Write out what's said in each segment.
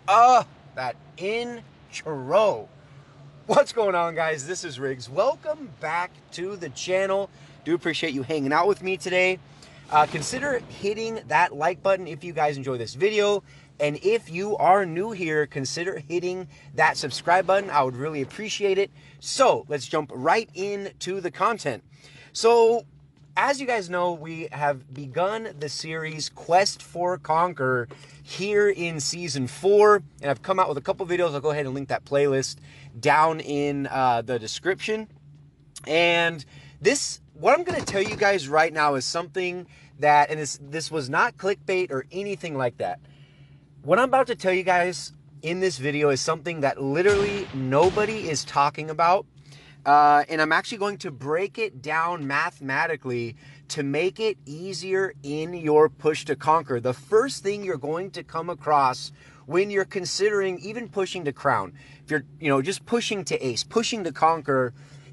That intro. What's going on, guys? This is Riggs. Welcome back to the channel. Do appreciate you hanging out with me today. Consider hitting that like button if you guys enjoy this video. And if you are new here, consider hitting that subscribe button. I would really appreciate it. So let's jump right into the content. So as you guys know, we have begun the series Quest for Conqueror here in Season 4. And I've come out with a couple videos. I'll go ahead and link that playlist down in the description. And what I'm going to tell you guys right now is something that, and this was not clickbait or anything like that. What I'm about to tell you guys in this video is something that literally nobody is talking about. And I'm actually going to break it down mathematically to make it easier in your push to conquer. The first thing you're going to come across when you're considering even pushing to crown, if you're, just pushing to ace, pushing to conquer,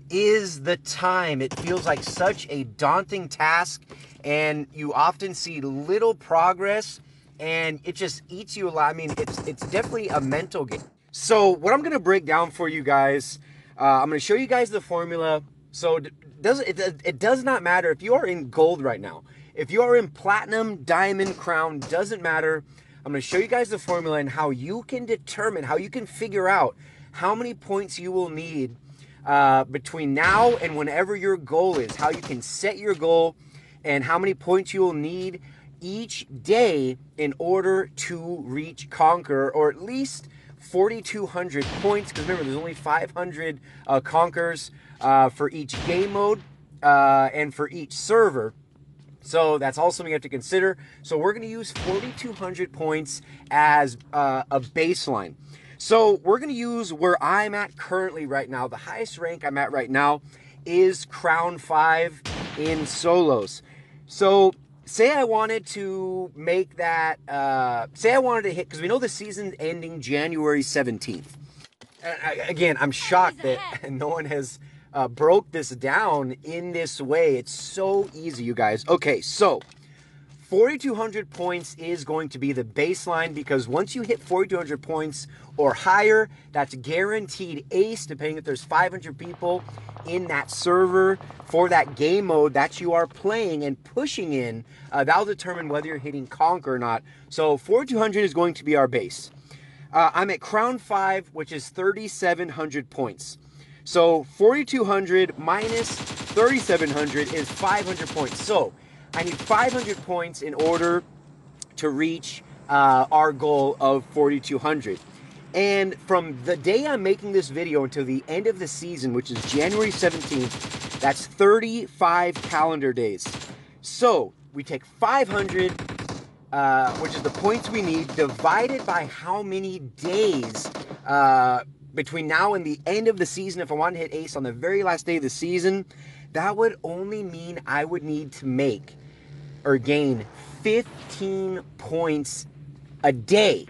is the time. It feels like such a daunting task, and you often see little progress, and it just eats you alive. I mean, it's definitely a mental game. So what I'm going to break down for you guys, I'm going to show you guys the formula. So it does not matter if you are in gold right now. If you are in platinum, diamond, crown, doesn't matter. I'm going to show you guys the formula and how you can determine, how you can figure out how many points you will need between now and whenever your goal is, how you can set your goal and how many points you will need each day in order to reach Conqueror, or at least 4,200 points, because remember, there's only 500 conquerors for each game mode and for each server. So that's also something you have to consider. So we're going to use 4,200 points as a baseline. So we're going to use where I'm at currently right now. The highest rank I'm at right now is Crown 5 in solos. So say I wanted to make that, say I wanted to hit, because we know the season's ending January 17th. Again, I'm shocked that no one has broke this down in this way. It's so easy, you guys. Okay, so 4,200 points is going to be the baseline, because once you hit 4,200 points or higher, that's guaranteed ace, depending if there's 500 people in that server for that game mode that you are playing and pushing in. That'll determine whether you're hitting Conquer or not. So 4,200 is going to be our base. I'm at Crown 5, which is 3,700 points. So 4,200 minus 3,700 is 500 points. So I need 500 points in order to reach our goal of 4,200. And from the day I'm making this video until the end of the season, which is January 17th, that's 35 calendar days. So we take 500, which is the points we need, divided by how many days between now and the end of the season. If I want to hit ace on the very last day of the season, that would only mean I would need to make or gain 15 points a day.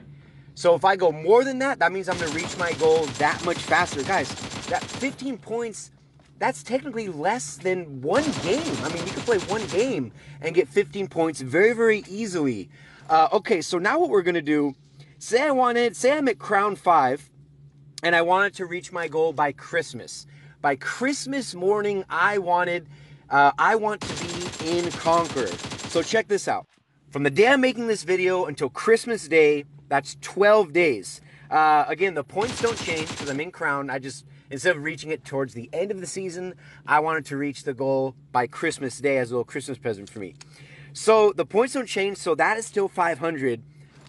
So if I go more than that, that means I'm going to reach my goal that much faster. Guys, that 15 points, that's technically less than one game. I mean, you can play one game and get 15 points very, very easily. Okay, so now what we're going to do, say I'm at Crown 5, and I wanted to reach my goal by Christmas. By Christmas morning, I want to be in Conqueror. So check this out. From the day I'm making this video until Christmas Day, that's 12 days. Again, the points don't change because I'm in Crown. Instead of reaching it towards the end of the season, I wanted to reach the goal by Christmas Day as a little Christmas present for me. So the points don't change, so that is still 500.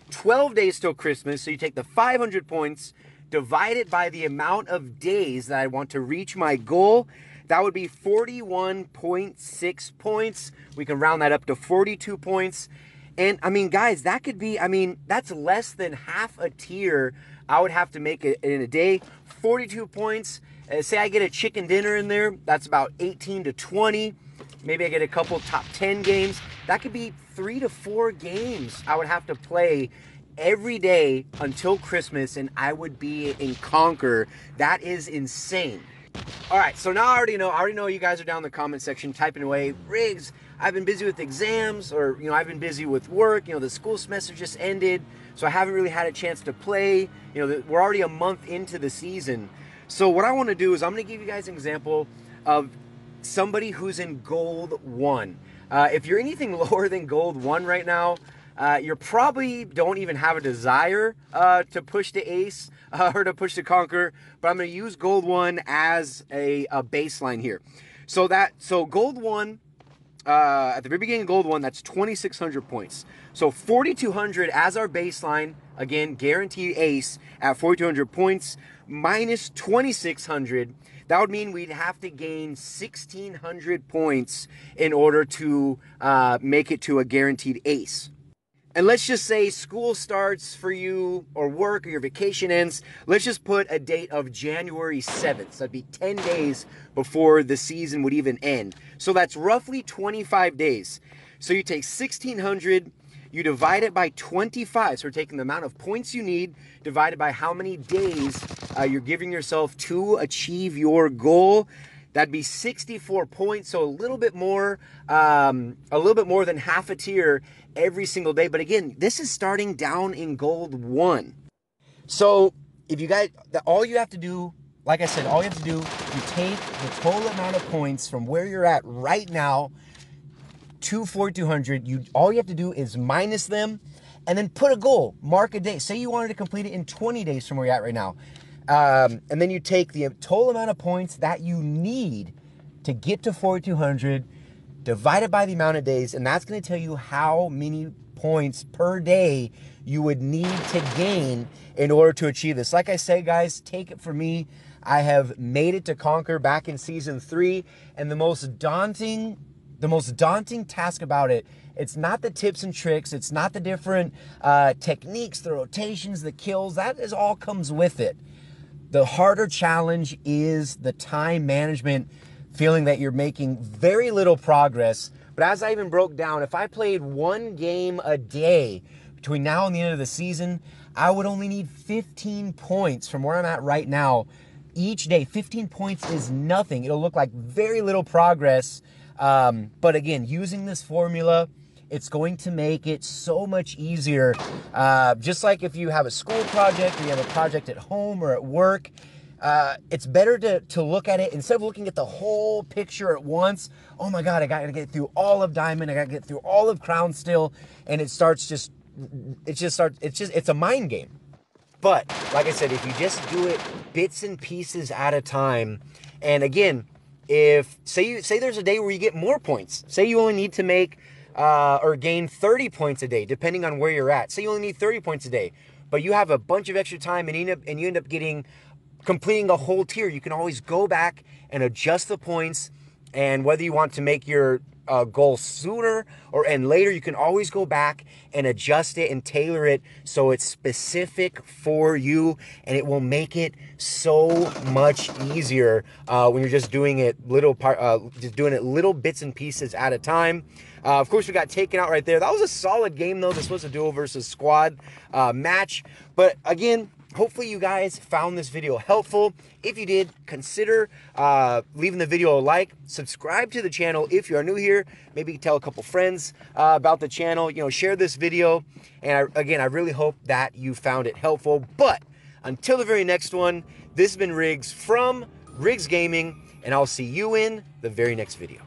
12 days till Christmas, so you take the 500 points, divide it by the amount of days that I want to reach my goal. That would be 41.6 points. We can round that up to 42 points. And, I mean, guys, that could be, that's less than half a tier I would have to make it in a day. 42 points. Say I get a chicken dinner in there. That's about 18 to 20. Maybe I get a couple top 10 games. That could be 3 to 4 games I would have to play every day until Christmas, and I would be in Conquer. That is insane. All right, so now I already know you guys are down in the comment section typing away, Riggs, I've been busy with exams, or I've been busy with work. The school semester just ended, so I haven't really had a chance to play. We're already a month into the season. So what I want to do is I'm going to give you guys an example of somebody who's in gold 1. If you're anything lower than gold 1 right now, you probably don't even have a desire to push to ace or to push to conquer, but I'm going to use gold 1 as a baseline here. So gold 1, at the very beginning of gold 1, that's 2,600 points. So 4,200 as our baseline, again, guaranteed ace at 4,200 points, minus 2,600. That would mean we'd have to gain 1,600 points in order to make it to a guaranteed ace. And let's just say school starts for you, or work, or your vacation ends. Let's just put a date of January 7th. So that'd be 10 days before the season would even end. So that's roughly 25 days. So you take 1,600, you divide it by 25. So we're taking the amount of points you need divided by how many days you're giving yourself to achieve your goal. That'd be 64 points, so a little bit more than half a tier every single day. But again, this is starting down in gold 1. So if you guys, all you have to do, like I said, you take the total amount of points from where you're at right now to 4,200. All you have to do is minus them, and then put a goal, mark a day. Say you wanted to complete it in 20 days from where you're at right now. And then you take the total amount of points that you need to get to 4,200, divided by the amount of days, and that's going to tell you how many points per day you would need to gain in order to achieve this. Like I said, guys, take it from me. I have made it to Conquer back in season 3, and the most daunting task about it, it's not the tips and tricks, it's not the different techniques, the rotations, the kills. That is all comes with it. The harder challenge is the time management, feeling that you're making very little progress. But as I even broke down, if I played 1 game a day between now and the end of the season, I would only need 15 points from where I'm at right now each day. 15 points is nothing. It'll look like very little progress. But again, using this formula, it's going to make it so much easier. Just like if you have a school project, or you have a project at home or at work, it's better to look at it instead of looking at the whole picture at once. Oh my God, I got to get through all of Diamond. I got to get through all of Crown still. And it's a mind game. But like I said, if you just do it bits and pieces at a time, and again, if say there's a day where you get more points, say you only need to make or gain 30 points a day, depending on where you're at. Say you only need 30 points a day, but you have a bunch of extra time, and you end up completing a whole tier. You can always go back and adjust the points, and whether you want to make your goal sooner and later, you can always go back and adjust it and tailor it so it's specific for you, and it will make it so much easier when you're just doing it little bits and pieces at a time. Of course, we got taken out right there. That was a solid game, though. This was a duo versus squad match. But again, hopefully you guys found this video helpful. If you did, consider leaving the video a like. Subscribe to the channel if you are new here. Maybe tell a couple friends about the channel. Share this video. And again, I really hope that you found it helpful. But until the very next one, this has been Riggs from Riggs Gaming, and I'll see you in the very next video.